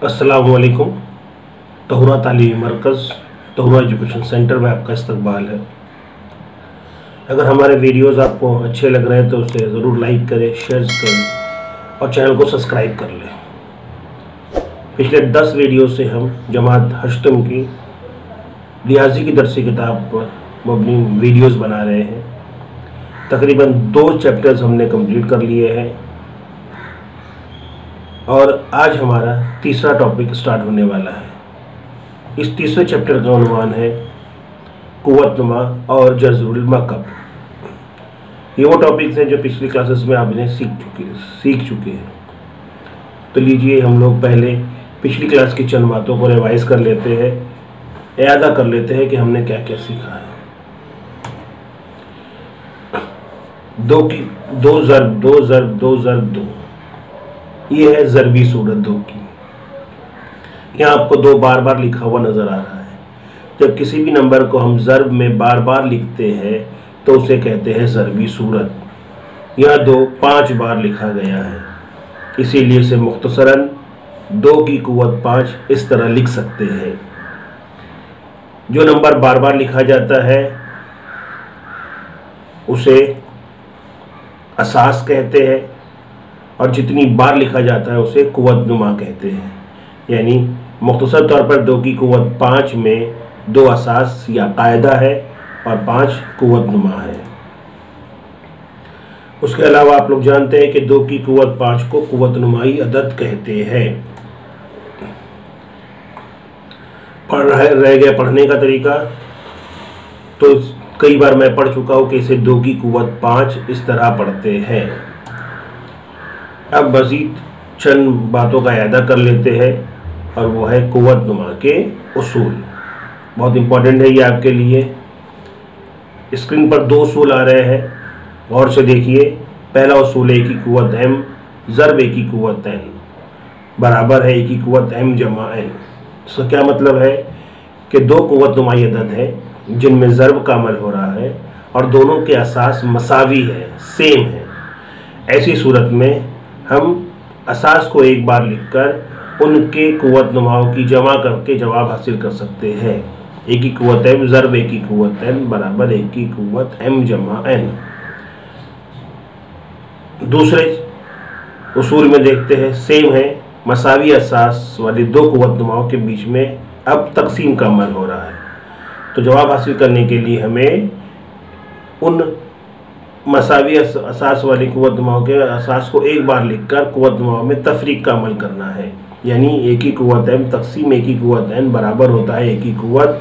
अस्सलामुअलैकुम। तहुरा तालीमी मरकज़ तहुरा education centre में आपका इस्तकबाल है। अगर हमारे वीडियोस आपको अच्छे लग रहे हैं तो उसे ज़रूर लाइक करें, शेयर करें और चैनल को सब्सक्राइब कर लें। पिछले 10 वीडियो से हम जमात हश्तम की रियाजी की दरसी किताब पर मबनी वीडियोस बना रहे हैं। तकरीबन 2 चैप्टर्स हमने कंप्लीट कर लिए हैं और आज हमारा तीसरा टॉपिक स्टार्ट होने वाला है। इस तीसरे चैप्टर का उन्वान है कुव्वतनुमा और जज़रुल मकब। ये वो टॉपिक्स हैं जो पिछली क्लासेस में आपने सीख चुके हैं। तो लीजिए हम लोग पहले पिछली क्लास की चंद बातों को रिवाइज कर लेते हैं, याद कर लेते हैं कि हमने क्या क्या सीखा है। दो ज़रब दो, ये है ज़रबी सूरत 2 की। यहाँ आपको 2 बार बार लिखा हुआ नज़र आ रहा है। जब किसी भी नंबर को हम ज़रब में बार बार लिखते हैं तो उसे कहते हैं ज़रबी सूरत। यहाँ 2 5 बार लिखा गया है, इसीलिए इसे मुख्तसरन 2 की कुव्वत 5 इस तरह लिख सकते हैं। जो नंबर बार बार लिखा जाता है उसे असास कहते हैं और जितनी बार लिखा जाता है उसे कुव्वतनुमा कहते हैं। यानी मुख्तसर तौर पर 2 की कुव्वत 5 में 2 असास या कायदा है और 5 कुव्वतनुमा है। उसके अलावा आप लोग जानते हैं कि 2 की कुव्वत 5 को कुव्वतनुमाई अदद कहते हैं। रह गया पढ़ने का तरीका, तो कई बार मैं पढ़ चुका हूँ कि इसे 2 की कुव्वत 5 इस तरह पढ़ते हैं। अब मज़ीद चंद बातों का यादा कर लेते हैं और वो है कुव्वतनुमा के उसूल। बहुत इम्पोर्टेंट है ये आपके लिए। स्क्रीन पर 2 उसूल आ रहे हैं, गौर से देखिए। पहला उसूल है a की कुव्वत m ज़रब a की कुव्वत n बराबर है a की कुव्वत m जमा n। इसका क्या मतलब है कि 2 कुव्वतनुमाई अदद है जिनमें ज़रब का अमल हो रहा है और दोनों के असास मसावी है, सेम है। ऐसी सूरत में हम असास को एक बार लिखकर उनके कुव्वतनुमाओं की जमा करके जवाब हासिल कर सकते हैं। a की कुव्वत m ज़रब a की कुव्वत n बराबर a की कुव्वत m जमा n। दूसरे उसूल में देखते हैं, सेम है, मसावी असास वाली 2 कुव्वतनुमाओं के बीच में अब तकसीम का अमल हो रहा है। तो जवाब हासिल करने के लिए हमें उन मसावी असास वाली कुव्वतनुमाओं के असास को एक बार लिखकर कुव्वतनुमाओं में तफरीक का अमल करना है। यानी a की कुव्वत m तकसीम a की कुव्वत n बराबर होता है a की कुव्वत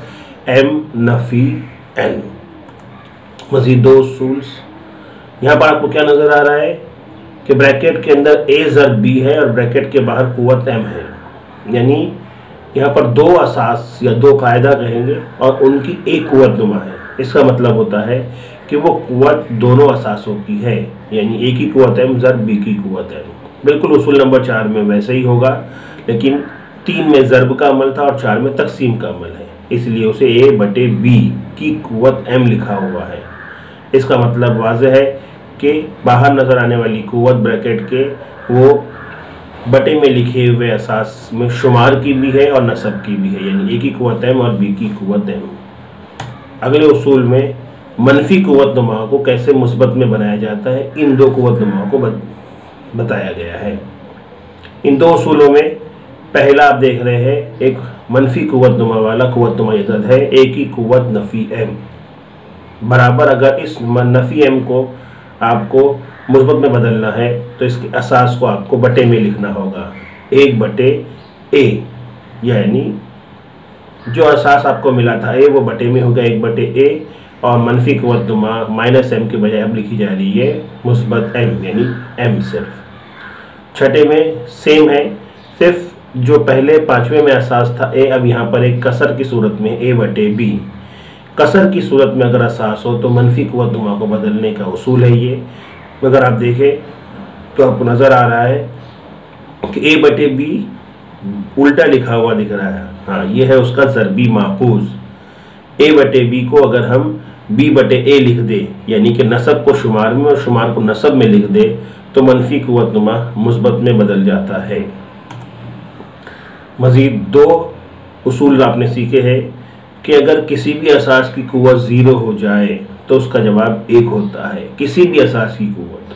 m नफ़ी n। मज़ीद 2 उसूल। यहाँ पर आपको क्या नज़र आ रहा है कि ब्रैकेट के अंदर a ज़रब b है और ब्रैकेट के बाहर कुव्वत m है। यानी यहाँ पर 2 असास या 2 कायदा कहेंगे और उनकी एक कुव्वतनुमा है। इसका मतलब होता है कि वो कुव्वत दोनों असासों की है। यानी a की कुव्वत m ज़रब b की कुव्वत m। बिल्कुल उसूल नंबर 4 में वैसे ही होगा, लेकिन 3 में ज़रब का अमल था और 4 में तकसीम का अमल है, इसलिए उसे a बटे b की कुव्वत m लिखा हुआ है। इसका मतलब वाज़ेह है कि बाहर नज़र आने वाली कुव्वत ब्रैकेट के वो बटे में लिखे हुए असास में शुमार की भी है और नसब की भी है। यानी a की कुव्वत m और b की कुव्वत m। अगले उसूल में मनफी कुव्वतनुमा को कैसे मुस्बत में बनाया जाता है, इन 2 कुव्वतनुमाओं को बताया गया है। इन 2 उसूलों में पहला आप देख रहे हैं, एक मनफी कुव्वतनुमा वाला कुव्वतनुमाई अदद है a की कुव्वत नफ़ी m बराबर, अगर इस नफ़ी m को आपको मुस्बत में बदलना है तो इसके असास को आपको बटे में लिखना होगा, 1 बटे a। यानी जो असास आपको मिला था a वो बटे में होगा 1 बटे a, और मनफी कुव्वतनुमा माइनस m के बजाय अब लिखी जा रही है मुस्बत m, यानी m सिर्फ। छठे में सेम है, सिर्फ जो पहले 5वें में असास था a, अब यहाँ पर एक कसर की सूरत में a बटे b। कसर की सूरत में अगर असास हो तो मनफी कुव्वतनुमा को बदलने का उसूल है ये। अगर आप देखें तो आपको नज़र आ रहा है कि a बटे b उल्टा लिखा हुआ दिख रहा है। हाँ, ये है उसका ज़रबी माखूज़। a बटे b को अगर हम b बटे a लिख दे, यानी कि नसब को शुमार में और शुमार को नसब में लिख दे, तो मनफी कुव्वतनुमा मुस्बत में बदल जाता है। मज़ीद 2 उसूल आपने सीखे हैं कि अगर किसी भी असास की कुव्वत 0 हो जाए तो उसका जवाब 1 होता है। किसी भी असास की कुव्वत,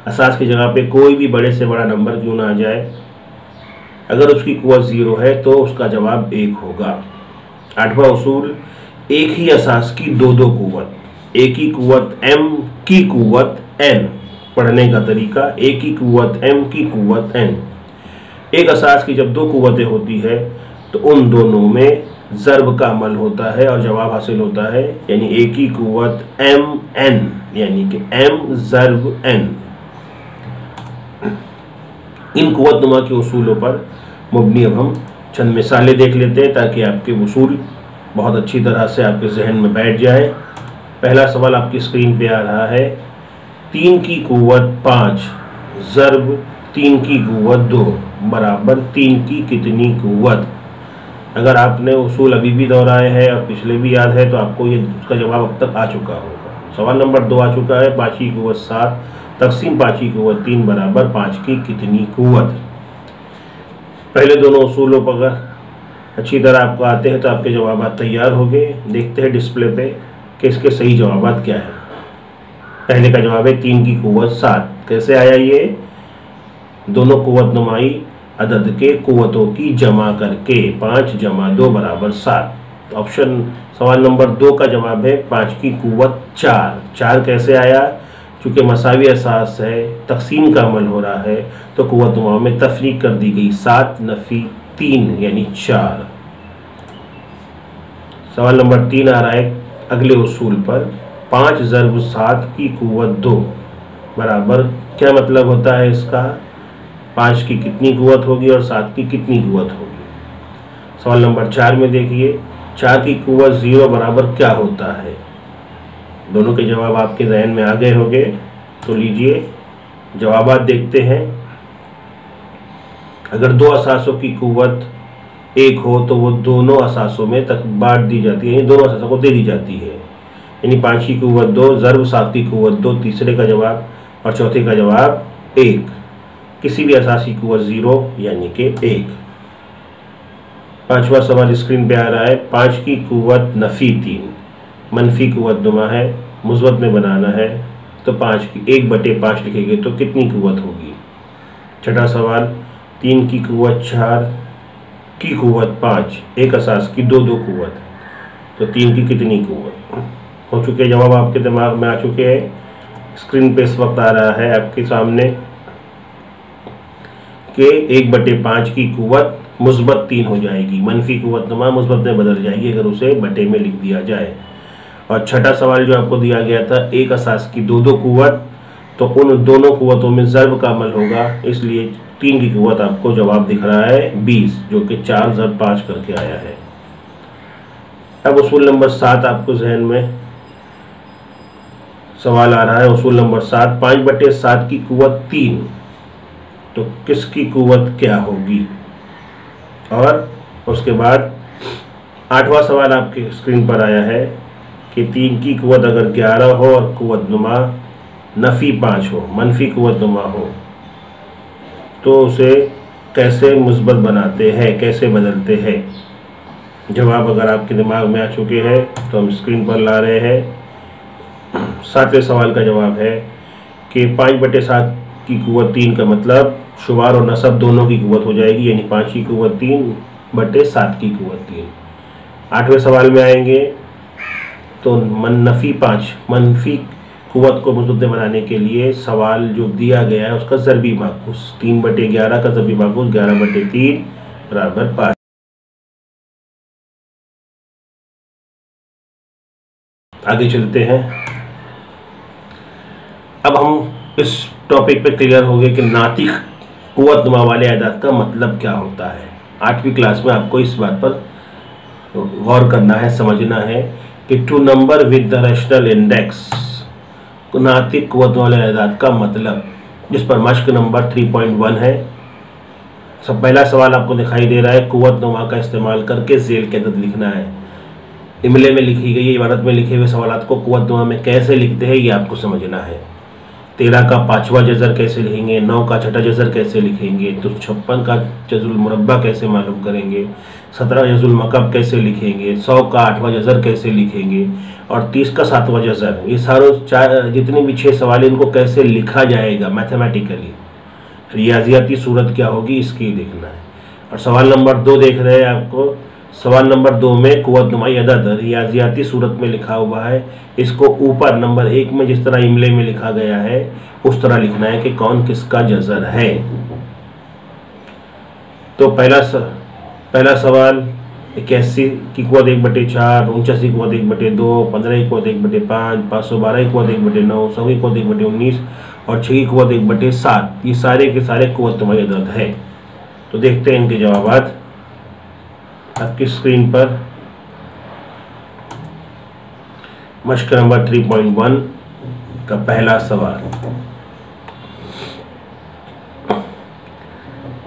असास की जगह पे कोई भी बड़े से बड़ा नंबर क्यों ना आ जाए, अगर उसकी कुव्वत 0 है तो उसका जवाब 1 होगा। 8वां उसूल, एक ही असास की 2 कुव्वत, एक ही कुव्वत m की कुव्वत n। पढ़ने का तरीका, एक ही कुव्वत m की कुव्वत n। एक असास की जब 2 कुव्वतें होती है तो उन दोनों में ज़र्ब का अमल होता है और जवाब हासिल होता है, यानी एक ही कुव्वत mn, यानी कि m ज़र्ब n। इन कुव्वत नुमा के उसूलों पर मुबनी अब हम चंद मिसालें देख लेते हैं ताकि आपके उसूल बहुत अच्छी तरह से आपके जहन में बैठ जाए। पहला सवाल आपकी स्क्रीन पे आ रहा है, 3 की कुव्वत 5 ज़र्ब 3 की कुव्वत 2 बराबर 3 की कितनी कुव्वत। अगर आपने उसूल अभी भी दोहराए हैं और पिछले भी याद है तो आपको ये उसका जवाब अब तक आ चुका होगा। सवाल नंबर 2 आ चुका है, 5 की कुव्वत 7 तक़सीम 5 की कुव्वत 3 बराबर 5 की कितनी कुव्वत। पहले दोनों उसूलों पर अगर अच्छी तरह आपको आते हैं तो आपके जवाब तैयार हो गए। देखते हैं डिस्प्ले पे कि इसके सही जवाब क्या है। पहले का जवाब है 3 की कुव्वत 7। कैसे आया ये? दोनों कुव्वत नुमाई अदद के कुव्वतों की जमा करके 5 जमा 2 बराबर 7। तो ऑप्शन सवाल नंबर 2 का जवाब है 5 की कुव्वत 4। 4 कैसे आया? चूँकि मसावी असास है, तक़सीम का अमल हो रहा है तो कुव्वत नुमा में तफरीक कर दी गई, 7 नफ़ी 3 यानी 4। सवाल नंबर 3 आ रहा है अगले उसूल पर, 5 ज़र्ब 7 की कुव्वत 2 बराबर, क्या मतलब होता है इसका? 5 की कितनी कुव्वत होगी और 7 की कितनी कुव्वत होगी। सवाल नंबर 4 में देखिए, 4 की कुव्वत 0 बराबर क्या होता है। दोनों के जवाब आपके जहन में आ गए होंगे, तो लीजिए जवाब देखते हैं। अगर 2 असासों की कुव्वत 1 हो तो वो दोनों असासों में तक बांट दी जाती है, यानी दोनों असासों को दे दी जाती है। यानी 5 की कुव्वत 2 ज़र्ब 7 की कुव्वत 2, तीसरे का जवाब और चौथे का जवाब 1। किसी भी असास की कुव्वत 0 यानी कि 1। 5वां सवाल स्क्रीन पे आ रहा है, 5 की कुव्वत नफ़ी 3 मनफी कुव्वत नुमा है, मुस्बत में बनाना है तो 5 की 1/5 लिखेंगे तो कितनी कुव्वत होगी। छठा सवाल, 3 की कुव्वत 4 की कुव्वत 5, एक असास की 2 कुव्वत, तो 3 की कितनी कुव्वत हो चुके। जवाब आपके दिमाग में आ चुके हैं। स्क्रीन पे इस वक्त आ रहा है आपके सामने कि 1/5 की कुव्वत मुस्बत 3 हो जाएगी, मनफी कुव्वत नुमा मुस्बत में बदल जाएगी अगर उसे बटे में लिख दिया जाए। और छठा सवाल जो आपको दिया गया था, एक असास की 2 कुव्वत, तो उन दोनों कुव्वतों में ज़र्ब का अमल होगा, इसलिए 3 की कुव्वत आपको जवाब दिख रहा है 20, जो कि 4 ज़र्ब 5 करके आया है। अब उसूल नंबर 7 आपको जहन में सवाल आ रहा है। उसूल नंबर 7, 5/7 की कुव्वत 3, तो किसकी कुव्वत क्या होगी। और उसके बाद 8वां सवाल आपके स्क्रीन पर आया है कि 3 की कुव्वत अगर 11 हो और कुव्वत नुमा नफ़ी 5 हो, मनफी कुव्वत नुमा हो, तो उसे कैसे मुस्बत बनाते हैं, कैसे बदलते हैं। जवाब अगर आपके दिमाग में आ चुके हैं तो हम स्क्रीन पर ला रहे हैं। 7वें सवाल का जवाब है कि 5/7 की कुव्वत 3 का मतलब शुमार और नसब दोनों की कुव्वत हो जाएगी, यानी 5 की कुव्वत 3/7 की कुव्वत 3। 8वें सवाल में आएंगे तो नफ़ी 5 मनफी कुव्वत को मुस्बत बनाने के लिए सवाल जो दिया गया है उसका ज़रबी माकूस, 3/11 का ज़रबी माकूस 11/3 बराबर 5। आगे चलते हैं। अब हम इस टॉपिक पे क्लियर हो गए कि नातिक कुव्वत नुमा वाले अदाद का मतलब क्या होता है। 8वीं क्लास में आपको इस बात पर गौर करना है, समझना है कि two number with the rational index, नातिक कुव्वत वाले अदाद का मतलब, जिस पर मश्क नंबर 3.1 है। सब पहला सवाल आपको दिखाई दे रहा है, कुव्वत नुमा का इस्तेमाल करके ज़ेल के अदद लिखना है। इमले में लिखी गई इबारत में लिखे हुए सवालात को कुव्वत नुमा में कैसे लिखते हैं ये आपको समझना है। 13 का पांचवा जज़र कैसे लिखेंगे, 9 का छठा जज़र कैसे लिखेंगे, 256 का जज़ुल मुरब्बा कैसे मालूम करेंगे, 17 जज़ुल मकब कैसे लिखेंगे, 100 का 8वां जज़र कैसे लिखेंगे और 30 का 7वां जज़र, ये सारों जितने भी 6 सवाल इनको कैसे लिखा जाएगा मैथमेटिकली, रियाजियाती सूरत क्या होगी इसकी देखना है। और सवाल नंबर 2 देख रहे हैं आपको। सवाल नंबर 2 में कुव्वत नुमाई अदद रियाजियाती सूरत में लिखा हुआ है, इसको ऊपर नंबर 1 में जिस तरह इमले में लिखा गया है उस तरह लिखना है कि कौन किसका जज़र है। तो पहला सवाल 81 की कुव्वत 1/4, 49 की कुव्वत 1/2, 15 की कुव्वत 1/5, 512 की कुव्वत 1/9, 100 की कुव्वत 1/19 और 6 की कुव्वत 1/7, ये सारे के सारे कुव्वत नुमाई अदद है। तो देखते हैं इनके जवाबात आपकी स्क्रीन पर। मश्क नंबर 3.1 का पहला सवाल,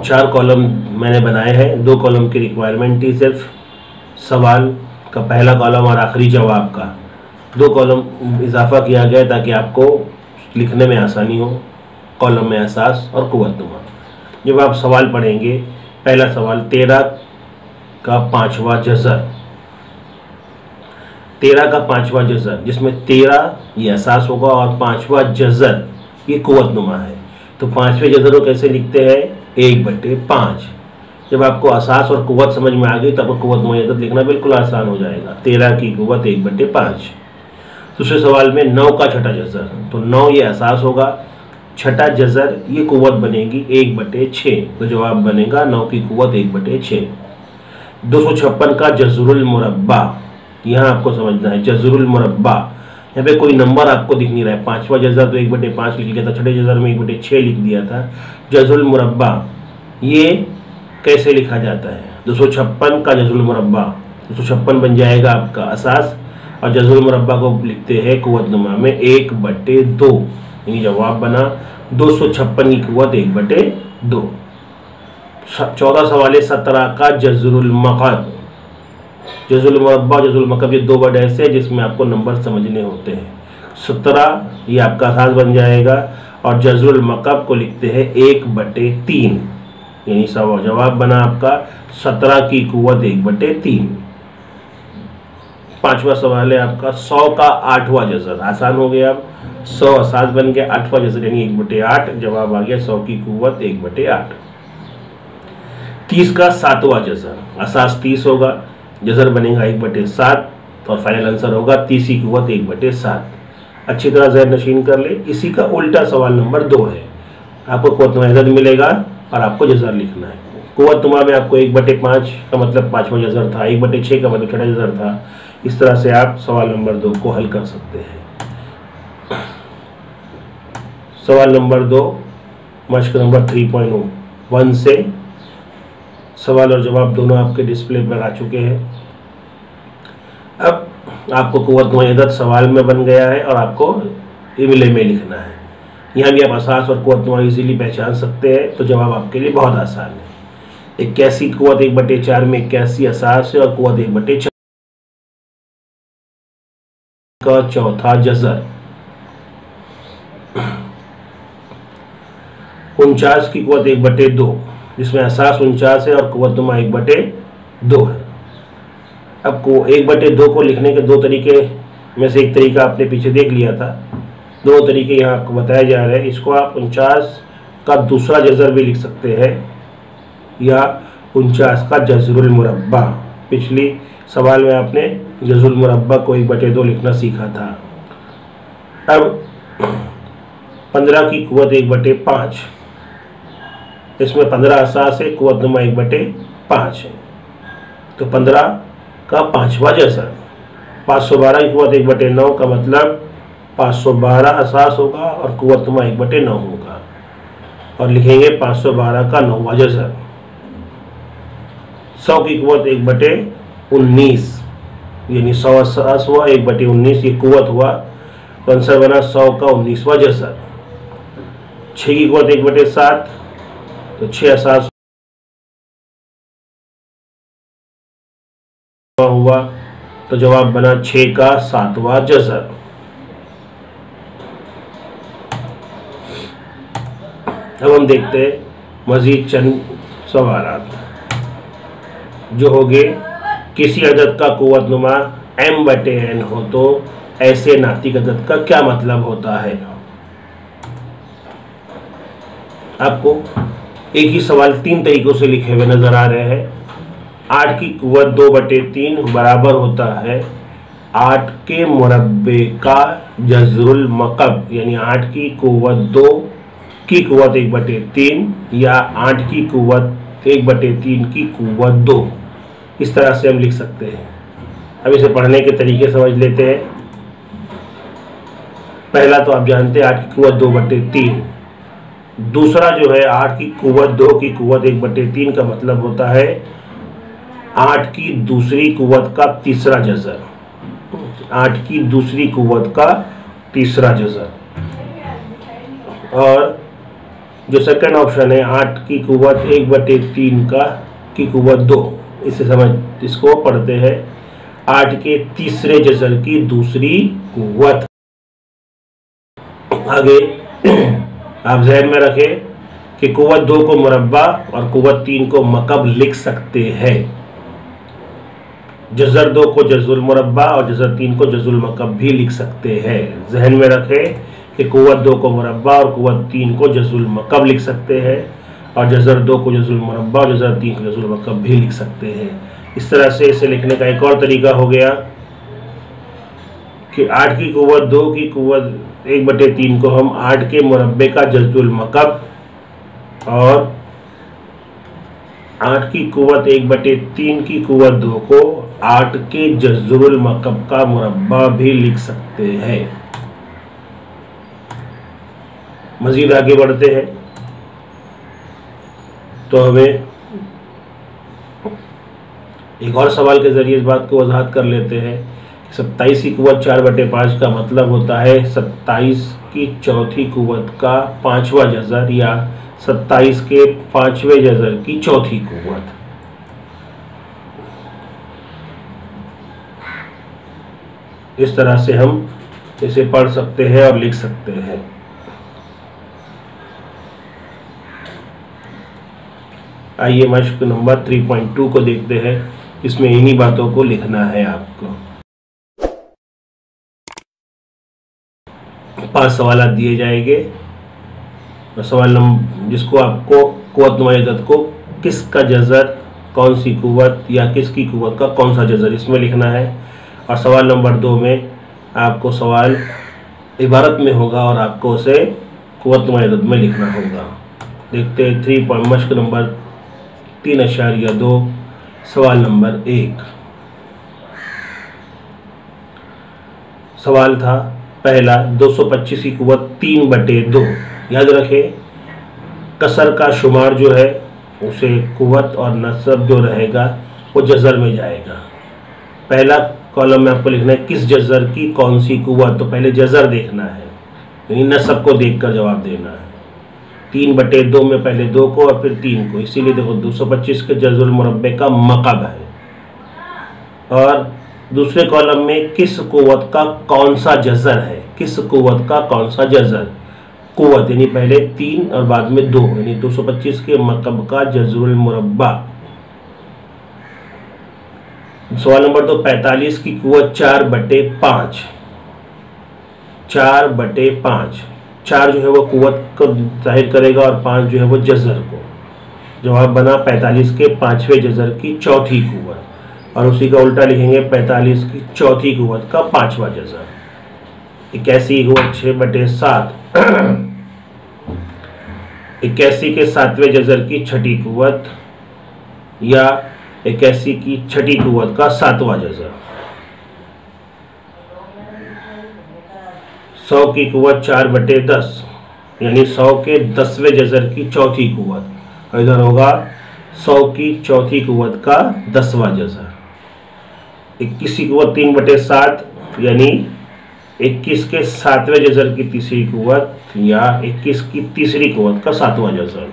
4 कॉलम मैंने बनाए हैं, 2 कॉलम की रिक्वायरमेंट थी सिर्फ। सवाल का पहला कॉलम और आखिरी जवाब का 2 कॉलम इजाफा किया गया ताकि आपको लिखने में आसानी हो। कॉलम में असास और कुव्वत नुमा। जब आप सवाल पढ़ेंगे, पहला सवाल 13 का 5वां जज़र, 13 का 5वां जज़र जिसमें 13 ये असास होगा और 5वां जज़र ये कुव्वत नुमा है। तो 5वें जज़र को कैसे लिखते हैं, 1/5। जब आपको असास और कुव्वत समझ में आ गई तब आपको कुव्वत नुमाई अदद लिखना बिल्कुल आसान हो जाएगा। 13 की कुव्वत 1/5। दूसरे सवाल में 9 का छठा जज़र, तो 9 ये असास होगा, छठा जज़र ये कुव्वत बनेगी 1/6, तो जवाब बनेगा 9 की कुव्वत 1/6। 256 का जज़रुल मुरब्बा, यहाँ आपको समझना है जज़रुल मुरब्बा, यहाँ पे कोई नंबर आपको दिख नहीं रहा है। 5वां जज़र तो 1/5 लिख लिया था, छठे जज़र में 1/6 लिख दिया था। जज़रुल मुरब्बा ये कैसे लिखा जाता है, 256 का जज़रुल मुरब्बा, 256 बन जाएगा आपका असास और जज़रुल मुरब्बा को लिखते हैं कुव्वत नुमा में 1/2, यानी जवाब बना 256 की कुव्वत 1/2। 14 सवाल 17 का जज़रुल मकब, जज़रुल मुरब्बा जज़रुल मकब ये 2 वर्ड ऐसे हैं जिसमें आपको नंबर समझने होते हैं। 17 ये आपका असास बन जाएगा और जज़रुल मकब को लिखते हैं 1/3, यानी जवाब बना आपका 17 की कुव्वत 1/3। 5वां सवाल है आपका 100 का 8वां जज़र, आसान हो गया। अब 100 असास बन गया, 8वां जज़र यानी 1/8, जवाब आ गया 100 की कुव्वत 1/8। 30 का 7वां जज़र, असास 30 होगा, जज़र बनेगा 1/7 और फाइनल आंसर होगा 30 की कुव्वत 1/7। अच्छी तरह ज़हन नशीन कर ले। इसी का उल्टा सवाल नंबर 2 है, आपको कुव्वत नुमा अदद मिलेगा और आपको जज़र लिखना है। कुव्वत नुमा में आपको 1/5 का मतलब 5वां जज़र था, 1/6 का मतलब छठा जज़र था। इस तरह से आप सवाल नंबर 2 को हल कर सकते हैं। सवाल नंबर 2 मश्क नंबर 3.1 से सवाल और जवाब दोनों आपके डिस्प्ले पर आ चुके हैं। अब आपको कुव्वत नुमा अदद सवाल में बन गया है और आपको इमले में लिखना है। यहाँ भी आप असास और कुव्वत नुमा इजीली पहचान सकते हैं, तो जवाब आपके लिए बहुत आसान है। 81 कुव्वत 1/4 में 81 असास है और कुव्वत 1/4 का चौथा जज़र। 49 की कुव्वत 1/2 जिसमें असास 49 है और कुव्वत नुमा 1/2 है। अब को 1/2 को लिखने के 2 तरीके में से एक तरीका आपने पीछे देख लिया था, 2 तरीके यहाँ आपको बताए जा रहे हैं। इसको आप 49 का दूसरा जज़र भी लिख सकते हैं या 49 का जज़रुल मुरब्बा। पिछली सवाल में आपने जज़रुल मुरब्बा को 1/2 लिखना सीखा था। अब 15 की कुव्वत 1/5, इसमें 15 असास है, कुव्वत नुमा 1/5 है, तो 15 का 5वां जज़र। 512 की कुव्वत 1/9 का मतलब 512 असास होगा और कुव्वत नुमा 1/9 होगा और लिखेंगे 512 का 9वां जज़र। 100 की कुव्वत 1/19 यानी 100 असास हुआ, 1/19 ये कुव्वत हुआ, तो आंसर बना 100 का 19वां जज़र। 6 की कुव्वत 1/7, तो 6 असास हुआ, तो जवाब बना 6 का 7वां जज़र। अब हम देखते हैं मजीद चंद सवाल जो हो गए। किसी अदद का कुव्वतनुमा m/n हो तो ऐसे नातिक अदद का क्या मतलब होता है। आपको एक ही सवाल 3 तरीकों से लिखे हुए नजर आ रहे हैं। 8 की कुव्वत 2/3 बराबर होता है 8 के मुरब्बे का जज़रुल मकब, यानी 8 की कुव्वत 2 की कुव्वत 1/3 या 8 की कुव्वत 1/3 की कुव्वत 2। इस तरह से हम लिख सकते हैं। अब इसे पढ़ने के तरीके समझ लेते हैं। पहला तो आप जानते हैं 8 की कुव्वत 2/3। दूसरा जो है 8 की कुव्वत 2 की कुव्वत 1/3 का मतलब होता है 8 की दूसरी कुव्वत का तीसरा जज़र। 8 की दूसरी कुव्वत का तीसरा जज़र। और जो सेकंड ऑप्शन है 8 की कुव्वत 1/3 का की कुव्वत 2, इसको पढ़ते हैं 8 के तीसरे जज़र की दूसरी कुव्वत। आगे आप ज़हन में रखें कि कुव्वत 2 को मुरब्बा और कुव्वत 3 को मकब लिख सकते हैं। जज़र 2 को जज़ुल मुरब्बा और जज़र 3 को जज़ुल मकब भी लिख सकते हैं। ज़हन में रखें कि कुव्वत 2 को मुरब्बा और कुव्वत 3 को जज़ुल मकब लिख सकते हैं और जज़र 2 को जज़ुल मुरब्बा और जज़र 3 को जज़ुल मकब भी लिख सकते हैं। इस तरह से इसे लिखने का एक और तरीका हो गया कि 8 की कुव्वत 2 की कुव्वत 1/3 को हम 8 के मुरब्बे का जज़ुल मकब और 8 की कुव्वत 1/3 की कुव्वत 2 को 8 के जज़रुल मकब का मुरब्बा भी लिख सकते हैं। मजीद आगे बढ़ते हैं तो हमें एक और सवाल के जरिए इस बात को वजाहत कर लेते हैं। 27 की कुव्वत 4/5 का मतलब होता है 27 की चौथी कुव्वत का 5वां जज़र या 27 के 5वें जज़र की चौथी कुव्वत। इस तरह से हम इसे पढ़ सकते हैं और लिख सकते हैं। आइए मश्क नंबर 3.2 को देखते हैं। इसमें इन्हीं बातों को लिखना है आपको। 5 सवाल दिए जाएंगे। सवाल नंबर जिसको आपको कुव्वतनुमा अदद को किसका जज़र, कौन सी कुव्वत या किसकी कुव्वत का कौन सा जज़र इसमें लिखना है। और सवाल नंबर 2 में आपको सवाल इबारत में होगा और आपको उसे कुव्वतनुमा अदद में लिखना होगा। देखते हैं 3 मश्क नंबर 3.2 सवाल नंबर 1। सवाल था पहला 225 की कुव्वत 3/2। याद रखें कसर का शुमार जो है उसे कुव्वत और नस्ब जो रहेगा वो जज़र में जाएगा। पहला कॉलम में आपको लिखना है किस जज़र की कौन सी कुव्वत, तो पहले जज़र देखना है यानी नस्ब को देखकर जवाब देना है। 3/2 में पहले 2 को और फिर 3 को, इसीलिए देखो 225 के जज़ुल मुरब्बे का मकब है। और दूसरे कॉलम में किस कुव्वत का कौन सा जज़र है, किस कुव्वत का कौन सा जज़र, कुव्वत यानी पहले 3 और बाद में 2 यानी 225 के मकब का जज़रुल मुरब्बा। सवाल नंबर 2 45 की कुव्वत 4/5। 4/5 4 जो है वो कुव्वत को जाहिर करेगा और 5 जो है वो जज़र को। जवाब बना 45 के 5वें जज़र की चौथी कुव्वत, और उसी का उल्टा लिखेंगे 45 की चौथी कुव्वत का 5वां जज़र। 81 की कुव्वत 6/7। 81 के 7वें जज़र की छठी कुव्वत या 81 की छठी कुव्वत का 7वां जज़र। 100 की कुव्वत 4/10 यानी 100 के 10वें जज़र की चौथी कुव्वत, और इधर होगा 100 की चौथी कुव्वत का 10वां जज़र। 21 की कुव्वत 3/7 यानी 21 के 7वें जज़र की तीसरी कुव्वत या 21 की तीसरी कुव्वत का 7वां जज़र।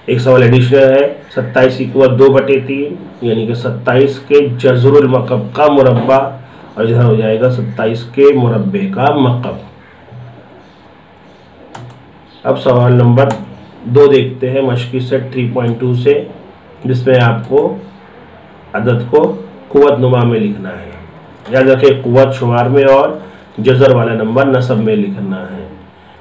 एक सवाल एडिशनल है 27 की कुव्वत 2/3 यानी कि 27 के जज़रुल मकब का मुरब्बा, और इधर हो जाएगा 27 के मुरब्बे का मकब। अब सवाल नंबर दो देखते हैं मशक़ी सेट 3.2 से, जिसमें आपको अदद को कुव्वत नुमा में लिखना है। याद रखें, कुव्वत शुमार में और जज़र वाला नंबर नसब में लिखना है।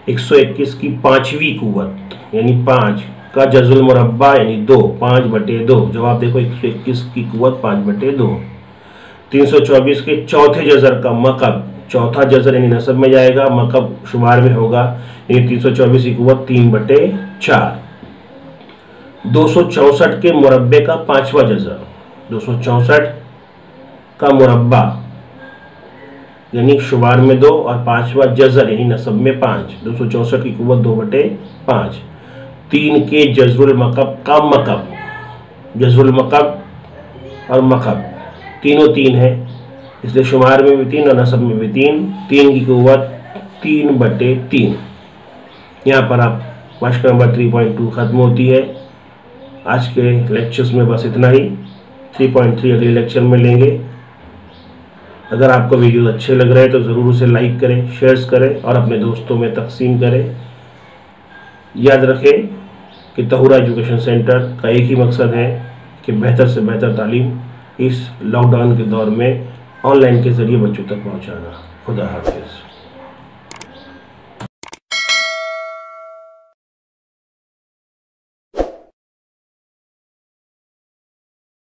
121 की पाँचवीं कुव्वत यानी 5 का जज़ुल मुरब्बा यानी 2, 5/2। जवाब देखो, 121 की कुव्वत 5/2। 324 के चौथे जज़र का मकब, चौथा जज़र यानी नसब में जाएगा, मकब शुमार में होगा, यानी 324 की कुव्वत 3/4। 264 के मुरब्बे का पाँचवा जज़र, 264 का मुरब्बा यानी शुमार में 2 और पाँचवा जज़र यानी नसब में 5, 264 की कुव्वत 2/5। 3 के जज़रुल मकब का मकब, जज़रुल मकब और मकब तीनों 3 है, इसलिए शुमार में भी 3 और नसब में भी 3। 3 की कुव्वत 3/3। यहाँ पर आप मशक़ नंबर 3.2 ख़त्म होती है। आज के लेक्चर्स में बस इतना ही। 3.3 अगले लेक्चर में लेंगे। अगर आपको वीडियो अच्छे लग रहे हैं तो ज़रूर उसे लाइक करें, शेयर्स करें और अपने दोस्तों में तकसीम करें। याद रखें कि तहुरा एजुकेशन सेंटर का एक ही मकसद है कि बेहतर से बेहतर तालीम इस लॉकडाउन के दौर में ऑनलाइन के ज़रिए बच्चों तक पहुंचाना। खुदा हाफ़िज़।